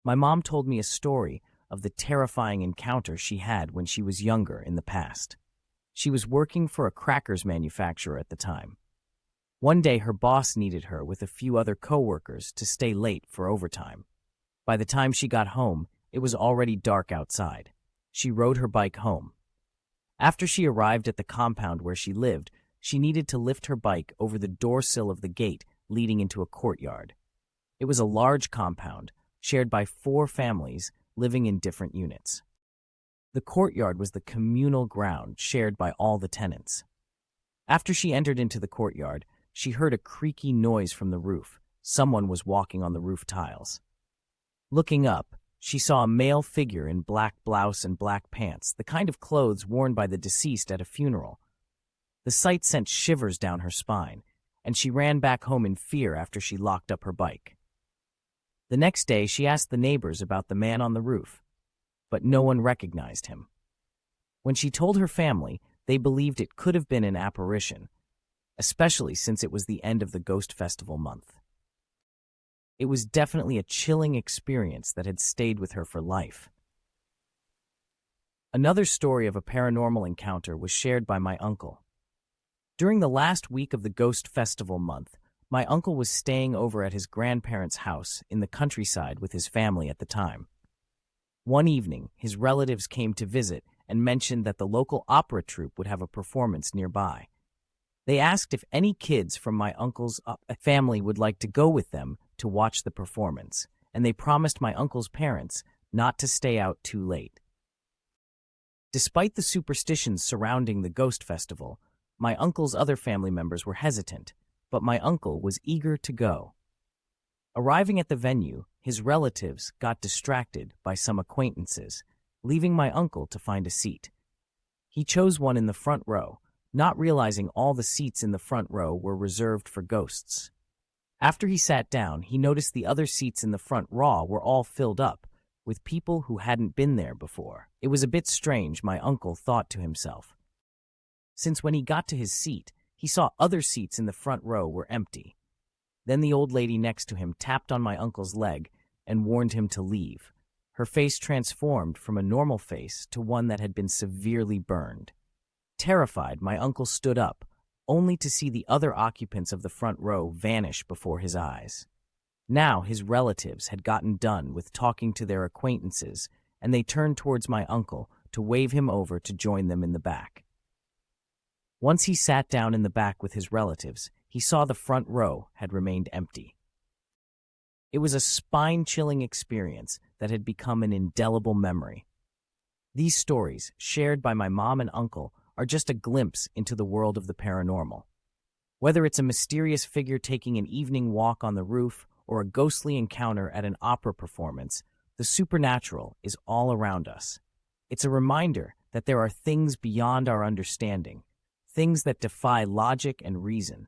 My mom told me a story of the terrifying encounter she had when she was younger in the past. She was working for a crackers manufacturer at the time. One day, her boss needed her with a few other coworkers to stay late for overtime. By the time she got home, it was already dark outside. She rode her bike home. After she arrived at the compound where she lived, she needed to lift her bike over the doorsill of the gate leading into a courtyard. It was a large compound, shared by 4 families living in different units. The courtyard was the communal ground shared by all the tenants. After she entered into the courtyard, she heard a creaky noise from the roof. Someone was walking on the roof tiles. Looking up, she saw a male figure in black blouse and black pants, the kind of clothes worn by the deceased at a funeral. The sight sent shivers down her spine, and she ran back home in fear after she locked up her bike. The next day, she asked the neighbors about the man on the roof, but no one recognized him. When she told her family, they believed it could have been an apparition, especially since it was the end of the Ghost Festival month. It was definitely a chilling experience that had stayed with her for life. Another story of a paranormal encounter was shared by my uncle. During the last week of the Ghost Festival month, my uncle was staying over at his grandparents' house in the countryside with his family at the time. One evening, his relatives came to visit and mentioned that the local opera troupe would have a performance nearby. They asked if any kids from my uncle's family would like to go with them to watch the performance, and they promised my uncle's parents not to stay out too late. Despite the superstitions surrounding the Ghost Festival, my uncle's other family members were hesitant, but my uncle was eager to go. Arriving at the venue, his relatives got distracted by some acquaintances, leaving my uncle to find a seat. He chose one in the front row, not realizing all the seats in the front row were reserved for ghosts. After he sat down, he noticed the other seats in the front row were all filled up with people who hadn't been there before. It was a bit strange, my uncle thought to himself, since when he got to his seat, he saw other seats in the front row were empty. Then the old lady next to him tapped on my uncle's leg and warned him to leave. Her face transformed from a normal face to one that had been severely burned. Terrified, my uncle stood up, only to see the other occupants of the front row vanish before his eyes. Now his relatives had gotten done with talking to their acquaintances, and they turned towards my uncle to wave him over to join them in the back. Once he sat down in the back with his relatives, he saw the front row had remained empty. It was a spine-chilling experience that had become an indelible memory. These stories, shared by my mom and uncle, are just a glimpse into the world of the paranormal. Whether it's a mysterious figure taking an evening walk on the roof or a ghostly encounter at an opera performance, the supernatural is all around us. It's a reminder that there are things beyond our understanding, things that defy logic and reason,